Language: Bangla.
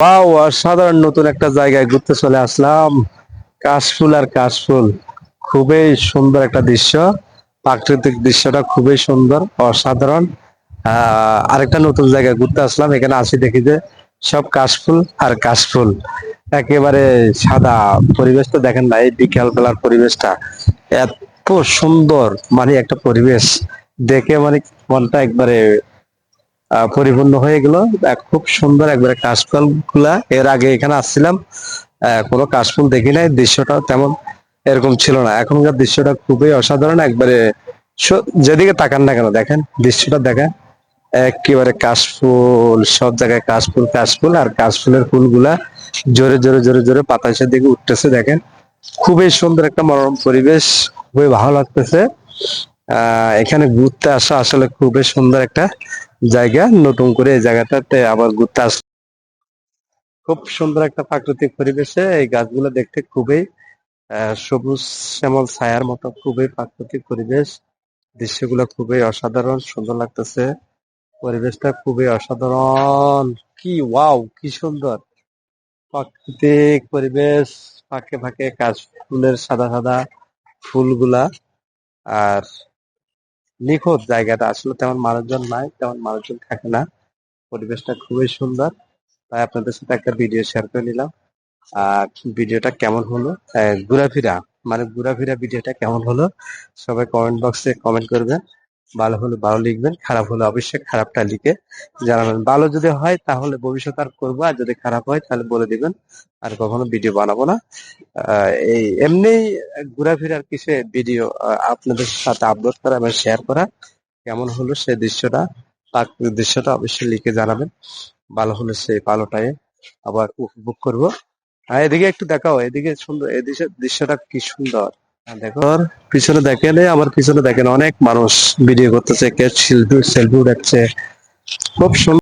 ওয়াও, অসাধারণ নতুন একটা জায়গায় ঘুরতে চলে আসলাম। কাশফুল আর কাশফুল, খুবই সুন্দর একটা দৃশ্য। প্রাকৃতিক দৃশ্যটা খুবই সুন্দর, অসাধারণ। আরেকটা নতুন জায়গায় ঘুরতে আসলাম, এখানে আসি দেখি যে সব কাশফুল আর কাশফুল, একেবারে সাদা। পরিবেশটা দেখেন না, এই বিকেল বেলার পরিবেশটা এত সুন্দর, মানে একটা পরিবেশ দেখে মানে মনটা একবারে পরিপূর্ণ হয়ে গেল। খুব সুন্দর একবারে কাশফুল গুলা, এর আগে এখানে আসছিলাম, কোনো কাশফুল দেখি নাই, দৃশ্যটা তেমন এরকম ছিল না। এখনকার দৃশ্যটা খুবই অসাধারণ, একবারে যেদিকে তাকান না কেন দেখেন দৃশ্যটা দেখেন, একেবারে কাশফুল, সব জায়গায় কাশফুল কাশফুল, আর কাশফুলের ফুলগুলা জোরে জোরে জোরে জোরে বাতাসের দিকে উঠতেছে দেখেন। খুবই সুন্দর একটা মনোরম পরিবেশ, খুবই ভালো লাগতেছে। এখানে ঘুরতে আসা আসলে খুবই সুন্দর একটা জায়গা। নতুন করে এই জায়গাটাতে আবার ঘুরতে আস, খুব সুন্দর একটা প্রাকৃতিক পরিবেশে এই গাছগুলো দেখতে খুবই সবুজ শ্যামল ছায়ার মতো, খুবই প্রাকৃতিক পরিবেশ। দৃশ্যগুলো খুবই অসাধারণ সুন্দর লাগতেছে, পরিবেশটা খুবই অসাধারণ। কি ওয়াও, কি সুন্দর প্রাকৃতিক পরিবেশ। ফাঁকে ফাঁকে কাশ ফুলের সাদা সাদা ফুলগুলা, আর নিখুঁত জায়গাটা, আসলে তেমন মানুষজন নাই, তেমন মানুষজন থাকে না। পরিবেশটা খুবই সুন্দর, তাই আপনাদের সাথে একটা ভিডিও শেয়ার করে নিলাম। আর ভিডিওটা কেমন হলো, ঘোরাফেরা, মানে ঘোরাফেরা ভিডিওটা কেমন হলো, সবাই কমেন্ট বক্সে কমেন্ট করবেন। ভালো হলে ভালো লিখবেন, খারাপ হলে অবশ্যই খারাপটা লিখে জানাবেন। ভালো যদি হয় তাহলে ভবিষ্যতে আর করবো, আর যদি খারাপ হয় তাহলে বলে দিবেন, আর কখনো ভিডিও বানাবো না। এই এমনি ঘোরাফেরার কিছু ভিডিও আপনাদের সাথে আপলোড করা এবং শেয়ার করা। কেমন হলো সেই দৃশ্যটা, প্রাকৃতিক দৃশ্যটা অবশ্যই লিখে জানাবেন। ভালো হলে সেই ভালোটাই আবার উপভোগ করব। এদিকে একটু দেখাও, এদিকে সুন্দর, এদিকে দৃশ্যটা কি সুন্দর। দেখো আর পিছনে দেখেন, আমার পিছনে দেখেন অনেক মানুষ ভিডিও করতেছে, কেউ সেলফি সেলফি উঠাচ্ছে, খুব সুন্দর।